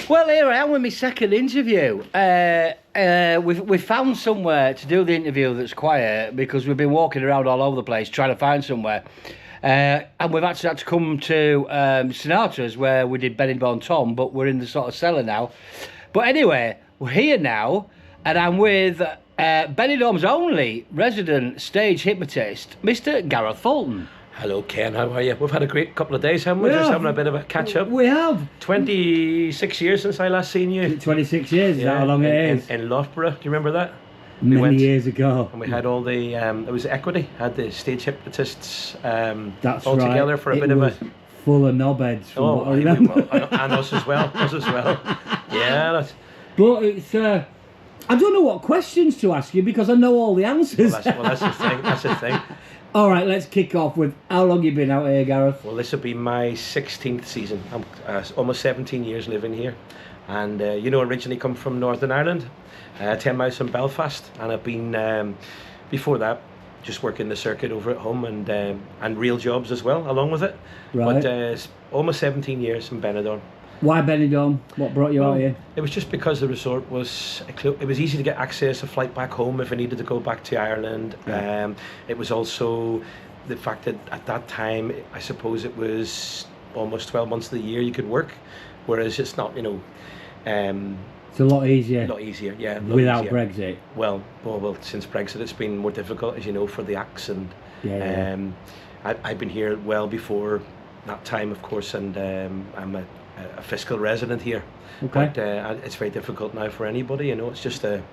Well, here I am with my second interview. We've found somewhere to do the interview that's quiet because we've been walking around all over the place trying to find somewhere. And we've actually had to come to Sinatra's where we did Benidorm Tom, but we're in the sort of cellar now. But anyway, we're here now, and I'm with Benidorm's only resident stage hypnotist, Mr. Gareth Fulton. Hello, Ken. How are you? We've had a great couple of days, haven't we? Just having a bit of a catch-up. We have. 26 years since I last seen you. 26 years, is that how long it is? In Loughborough, do you remember that? Many years ago. And we had all the, it was Equity, had the stage hypnotists That's all right. together for a bit of a... full of knobheads from what I remember. And us as well, Yeah, that's... But it's... I don't know what questions to ask you because I know all the answers. Well, that's the thing. All right, let's kick off with how long you been out here, Gareth? Well, this will be my 16th season. I'm almost 17 years living here. And, originally come from Northern Ireland, 10 miles from Belfast. And I've been, before that, just working the circuit over at home and real jobs as well, along with it. Right. But almost 17 years in Benidorm. Why Benidorm? What brought you out here? It was just because the resort was it was easy to get access, a flight back home if I needed to go back to Ireland. Yeah. It was also the fact that at that time, I suppose it was almost 12 months of the year you could work, whereas it's not, it's a lot easier. A lot easier, yeah. Without Brexit. Well, since Brexit, it's been more difficult, as you know, for the acts, and I've been here well before that time, of course, and I'm a fiscal resident here. Okay. But it's very difficult now for anybody. It's just even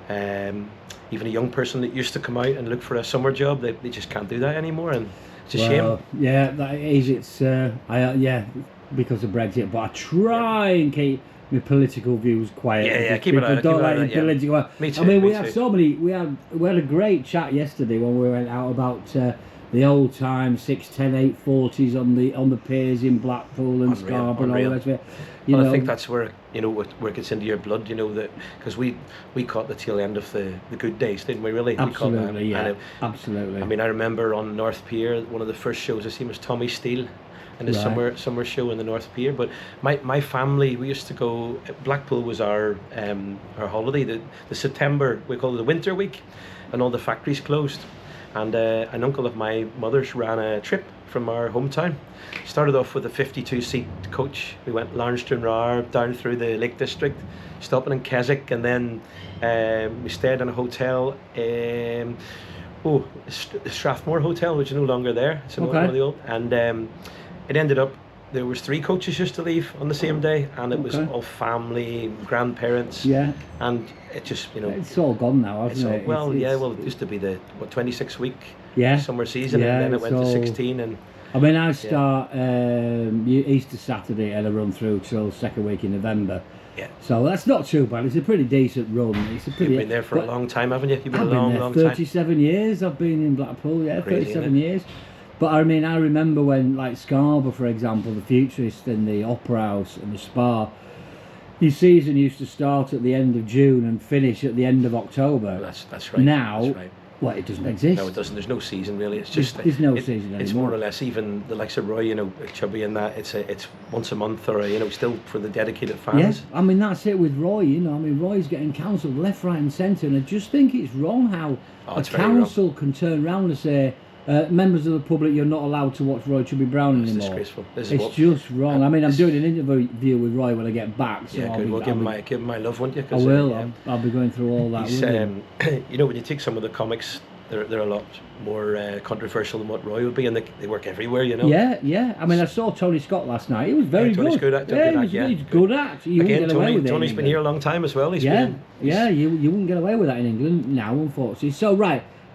a young person that used to come out and look for a summer job, they just can't do that anymore, and it's a shame. Yeah, that is. It's because of Brexit, but I try and keep my political views quiet. Yeah, keep it out. Political. Me too. I mean, we too. have so many. We had a great chat yesterday when we went out about the old time 610 840s on the piers in Blackpool and Scarborough and all the rest of it. I think that's where where it gets into your blood. That because we caught the tail end of the good days, didn't we? Really? Absolutely, absolutely. I mean, I remember on North Pier, one of the first shows I seen was Tommy Steele in the summer show in the North Pier. But my family, we used to go. Blackpool was our holiday. The September, we call it the winter week, and all the factories closed. And an uncle of my mother's ran a trip from our hometown. Started off with a 52-seat coach. We went Larnstone down through the Lake District, stopping in Keswick, and then we stayed in a hotel, Strathmore Hotel, which is no longer there. It's one of the old. And it ended up there was 3 coaches just to leave on the same day, and it was all family, grandparents. Yeah. And it just, it's all gone now, hasn't it? It used to be the 26-week summer season, and then it went to 16. And I mean, I start Easter Saturday and I run through till second week in November. Yeah. So that's not too bad. It's a pretty decent run. You've been there for a long time, haven't you? You've been a long time. 37 years I've been in Blackpool. Yeah, crazy, 37 years. But I mean, I remember when, like Scarborough, for example, the Futurist and the Opera House and the Spa, your season used to start at the end of June and finish at the end of October. That's right. Now, that's right. Well, it doesn't exist. No, it doesn't. There's no season really. It's just there's no season anymore. It's more or less even the likes of Roy, Chubby, and that. It's once a month, or still for the dedicated fans. Yeah, I mean that's it with Roy. I mean Roy's getting cancelled left, right, and centre, and I just think it's wrong how a council can turn around and say, members of the public, you're not allowed to watch Roy Chubby Brown anymore. It's disgraceful. It's just wrong. I mean, I'm doing an interview with Roy when I get back. So yeah, good. Well, give him my love, won't you? I will. I'll be going through all that. When you take some of the comics, they're a lot more controversial than what Roy would be, and they work everywhere, Yeah. I mean, I saw Tony Scott last night. He was very Tony's good. He's good at. You wouldn't get away with it. Tony's been here a long time as well. You wouldn't get away with that in England now, unfortunately. So,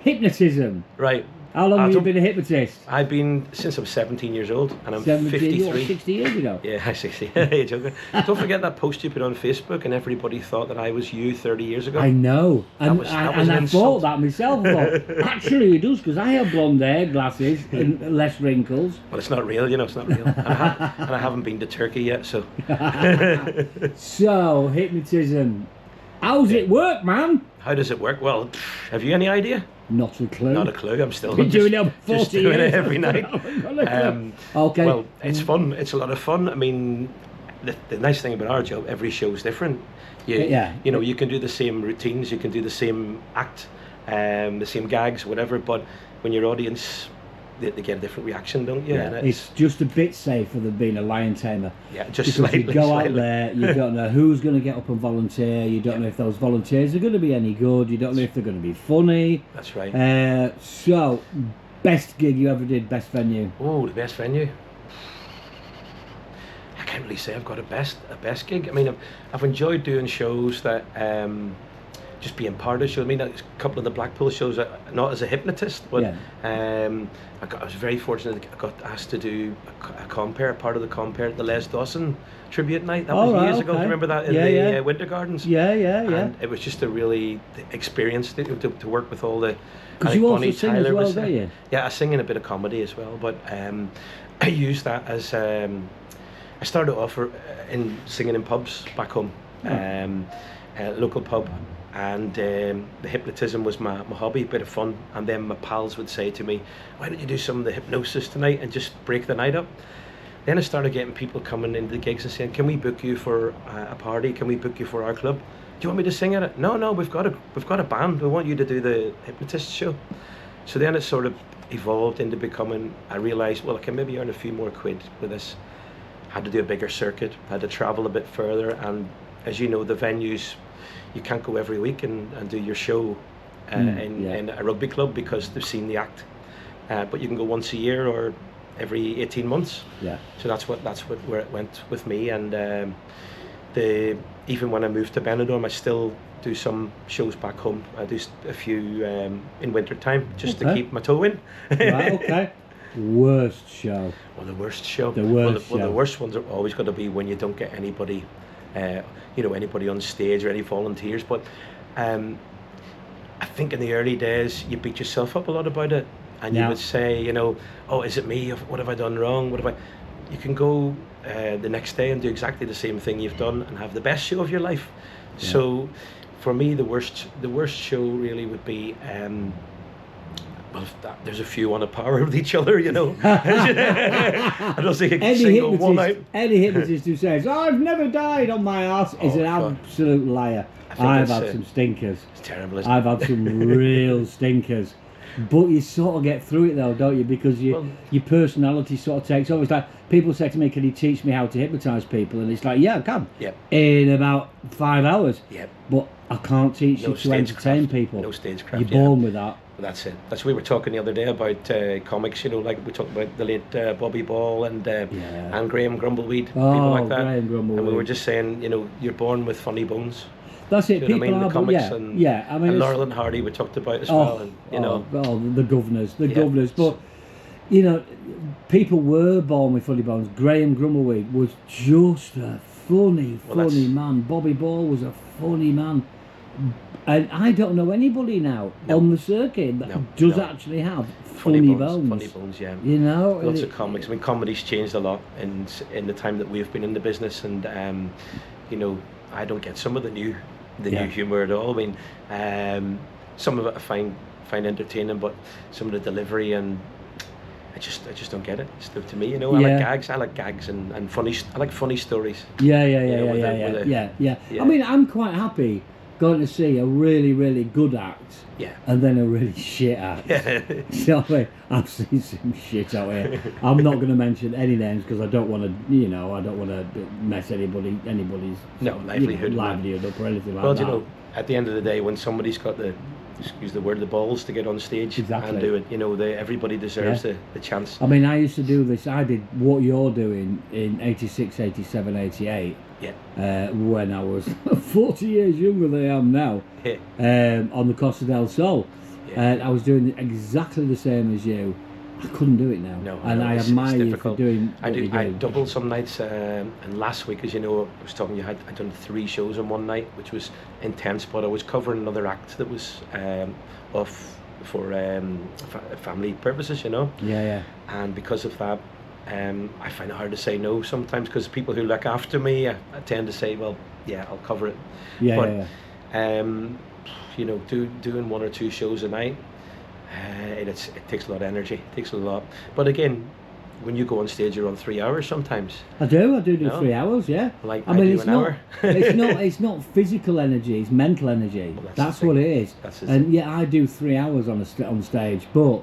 hypnotism. Right. How long have you been a hypnotist? I've been since I was 17 years old, and I'm 53. 60 years ago? Yeah, 60. You're joking. Don't forget that post you put on Facebook, and everybody thought that I was you 30 years ago. I know. And I thought that myself. Actually, it does, because I have blonde hair, glasses, and less wrinkles. But it's not real, it's not real. and I haven't been to Turkey yet, so. So, hypnotism. How's it work, man? How does it work? Well, have you any idea? Not a clue. Not a clue. I'm still doing it for 40 just doing years. it every night. Okay. Well, it's fun. It's a lot of fun. I mean, the nice thing about our job, every show is different. You know, you can do the same routines, you can do the same act, the same gags, whatever. But when your audience, they get a different reaction, don't you? Yeah, it's just a bit safer than being a lion tamer. Yeah, just because slightly. you go out there, you don't know who's going to get up and volunteer. You don't know if those volunteers are going to be any good. You don't know if they're going to be funny. That's right. So, best gig you ever did, best venue? Oh, the best venue. I can't really say I've got a best gig. I mean, I've enjoyed doing shows that just being part of shows. I mean, a couple of the Blackpool shows, not as a hypnotist, but I was very fortunate. I got asked to do a part of the compare at the Les Dawson tribute night. That was years ago. Do you remember that in the Winter Gardens? Yeah. And it was just a really experience to work with all the. Because you also sing as well, don't you? Yeah, I sing in a bit of comedy as well, but I use that as. I started off in singing in pubs back home, local pub, and the hypnotism was my hobby, bit of fun. And then my pals would say to me, "Why don't you do some of the hypnosis tonight and just break the night up?" Then I started getting people coming into the gigs and saying, "Can we book you for a party? Can we book you for our club? Do you want me to sing at it?" No, we've got a band. We want you to do the hypnotist show. So then it sort of evolved into becoming. I realised, well, I can maybe earn a few more quid with this. Had to do a bigger circuit, had to travel a bit further, and as you know, the venues, you can't go every week and do your show in a rugby club because they've seen the act, but you can go once a year or every 18 months. So that's where it went with me. And even when I moved to Benidorm, I still do some shows back home. I do a few in winter time just to keep my toe in. Right, okay. Worst show. Well, the worst show. Well, the worst ones are always going to be when you don't get anybody, anybody on stage or any volunteers. But I think in the early days you beat yourself up a lot about it, and you would say, "Oh, is it me? What have I done wrong? What have I?" You can go the next day and do exactly the same thing you've done and have the best show of your life. Yeah. So, for me, the worst show really would be. There's a few on a par with each other, I don't think I can single one out. Any hypnotist who says, "I've never died on my arse," is an absolute liar. I've had some stinkers. It's terrible, isn't it? I've had some real stinkers. But you sort of get through it though, don't you? Because your personality sort of takes over. It's like people say to me, "Can you teach me how to hypnotise people?" And it's like, "Yeah, I can." Yep. In about 5 hours. Yep. But I can't teach you to entertain people. No stagecraft. You're born with that. That's it. That's we were talking the other day about comics. Like we talked about the late Bobby Ball and Graham Grumbleweed, people like that. Graham Grumbleweed. And we were just saying, you're born with funny bones. That's it. People are, the comics and Laurel and Hardy we talked about as well. And the governors. But people were born with funny bones. Graham Grumbleweed was just a funny man. Bobby Ball was a funny man. And I don't know anybody now on the circuit that does actually have funny bones. Funny bones, yeah. Lots of comics. I mean, comedy's changed a lot in the time that we've been in the business, and I don't get some of the new humour at all. I mean, some of it I find entertaining, but some of the delivery and I just don't get it. It's to me, I like gags and funny. I like funny stories. Yeah. I mean, I'm quite happy going to see a really, really good act, and then a really shit act. I've seen some shit out here. I'm not going to mention any names because I don't want to, mess anybody's livelihood up or anything like that. Well, at the end of the day, when somebody's got the balls to get on stage and do it, everybody deserves the chance. I mean, I used to do this. I did what you're doing in 86, 87, 88. When I was 40 years younger than I am now, on the Costa del Sol. And I was doing exactly the same as you. I couldn't do it now. I admire you for doing I doubled some nights, and last week, as you know, I was talking, I'd done 3 shows in one night, which was intense, but I was covering another act that was off for family purposes, And because of that, I find it hard to say no sometimes, because people who look after me, I tend to say, well, I'll cover it. Doing 1 or 2 shows a night, it takes a lot of energy. It takes a lot. But again, when you go on stage, you're on 3 hours sometimes. I do No. 3 hours, yeah. Like I mean, do it's an not, hour. it's not physical energy, it's mental energy. Well, that's the what thing. it is. That's the And thing. yeah, I do 3 hours on stage, but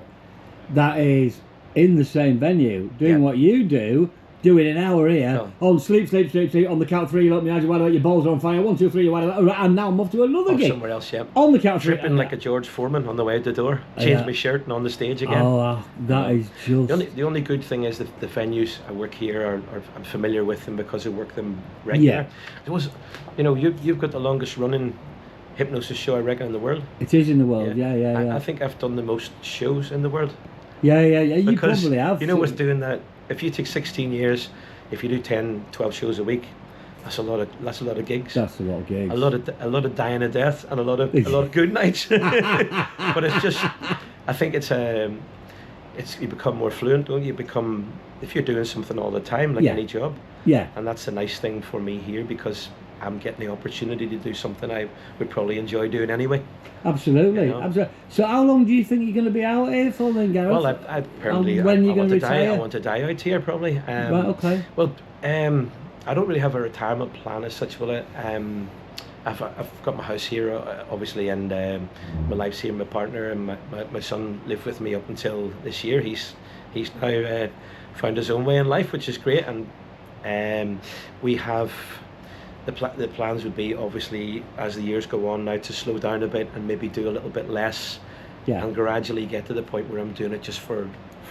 that is in the same venue, doing what you do. Doing an hour here, on sleep, on the count of 3, you look me eyes, wide awake, your balls are on fire, 1, 2, 3, you're wide awake, and now I'm off to another gig. Somewhere else, yeah. On the count of 3. Tripping like a George Foreman on the way out the door. Change my shirt and on the stage again. Oh, that is just... The only good thing is that the venues I work here are I'm familiar with them because I work them regular. Yeah. It was, you've got the longest running hypnosis show I reckon in the world. It is in the world, yeah. I think I've done the most shows in the world. Yeah, you Because, probably have. with doing that, if you take 16 years, if you do 10, 12 shows a week, that's a lot of gigs. That's a lot of gigs. A lot of dying of death and a lot of good nights. But it's just, I think you become more fluent, don't you? If you're doing something all the time, like any job. Yeah. And that's the nice thing for me here, because I'm getting the opportunity to do something I would probably enjoy doing anyway. Absolutely, absolutely. So how long do you think you're going to be out here for then, Gareth? Well, I apparently when I you're going want to to die. retire? I want to die out here probably. Right, okay. Well, I don't really have a retirement plan as such. I've got my house here, obviously, and my life's here. My partner and my son lived with me up until this year. He's now found his own way in life, which is great, and we have. The plans would be, obviously, as the years go on now, to slow down a bit and maybe do a little bit less, and gradually get to the point where I'm doing it just for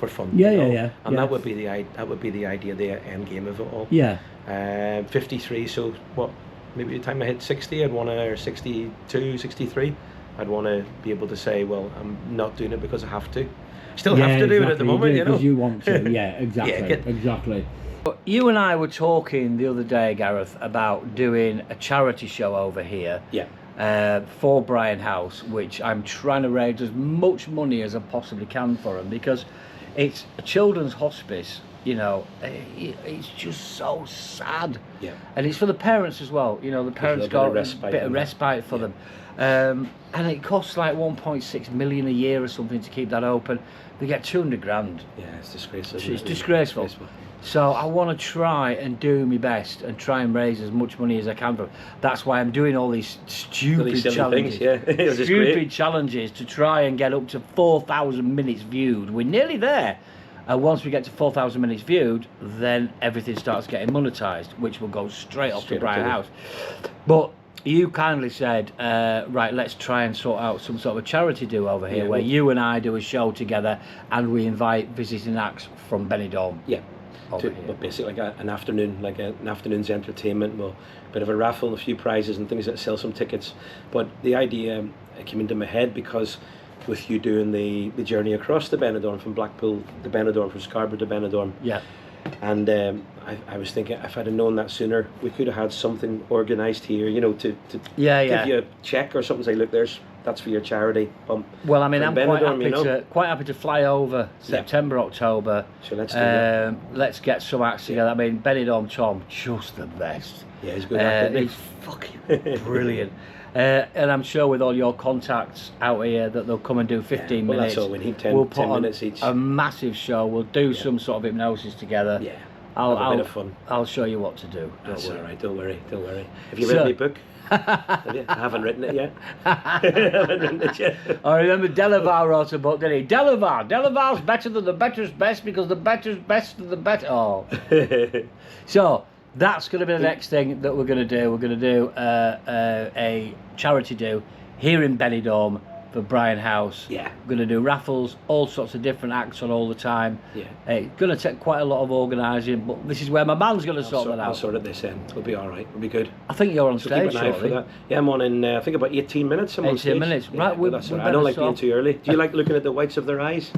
fun. Yeah. And that would be the idea, the end game of it all. Yeah. 53. So what? Maybe the time I hit 60, I'd want to, or 62, 63, I'd want to be able to say, well, I'm not doing it because I have to. Still have to do it at the moment, because you want to. Yeah, exactly. Exactly. You and I were talking the other day, Gareth, about doing a charity show over here for Brian House, which I'm trying to raise as much money as I possibly can for them, because it's a children's hospice. It's just so sad. Yeah. And it's for the parents as well. The parents got a bit of respite for them. And it costs like 1.6 million a year or something to keep that open. They get 200 grand. Yeah, it's disgraceful. It's disgraceful. So I want to try and do my best and try and raise as much money as I can for them. That's why I'm doing all these stupid challenges. Challenges to try and get up to 4,000 minutes viewed. We're nearly there. And once we get to 4,000 minutes viewed, then everything starts getting monetized, which will go straight off to Brian House. But you kindly said, right, let's try and sort out some sort of a charity do over here, where you and I do a show together and we invite visiting acts from Benidorm. Yeah. But basically like an afternoon's entertainment, a bit of a raffle, a few prizes and things that sell some tickets. But the idea came into my head because with you doing the journey across the Benidorm from Blackpool to Benidorm, from Scarborough to Benidorm. Yeah. And I was thinking, if I'd have known that sooner, we could have had something organised here, to give you a check or something, say, look, that's for your charity. Well, I mean, I'm quite happy to fly over September, October. So let's do that. Let's get some acts together. I mean, Benidorm Tom, just the best. Yeah, he's good. He's fucking brilliant. And I'm sure with all your contacts out here that they'll come and do 15 minutes. That's all we need, 10 minutes each. A massive show. We'll do some sort of hypnosis together. Yeah. Have a bit of fun. I'll show you what to do. That's all right. Don't worry. Have you read my book? Have you? I haven't written it yet. I remember Delavar wrote a book, didn't he? Delavar's better than the better's best, because the better's best than the better. Oh. So that's going to be the next thing that we're going to do. We're going to do a charity do here in Benidorm for Brian House. Yeah. We're going to do raffles, all sorts of different acts on all the time. Yeah. It's going to take quite a lot of organising, but this is where my man's going to sort that out. I'll sort it this end. We'll be all right. We'll be good. I think you're on stage keep an eye for that. Yeah, I'm on in, I think about 18 minutes. I'm 18 on stage. minutes. Yeah, right, that's all right. I don't like being too early. Do you like looking at the whites of their eyes?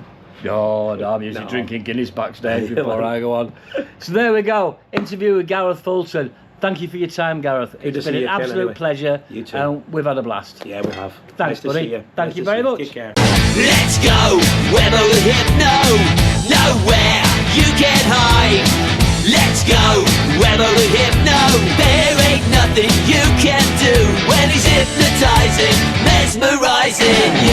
Oh, no, I'm usually drinking Guinness backstage before I go on. So there we go. Interview with Gareth Fulton. Thank you for your time, Gareth. It's been an absolute pleasure. You too. And we've had a blast. Yeah, we have. Thanks, buddy. See you. Thank you very much. Take care. Let's go where the hypno, nowhere you can hide. Let's go where the hypno, there ain't nothing you can do when he's hypnotizing, mesmerizing.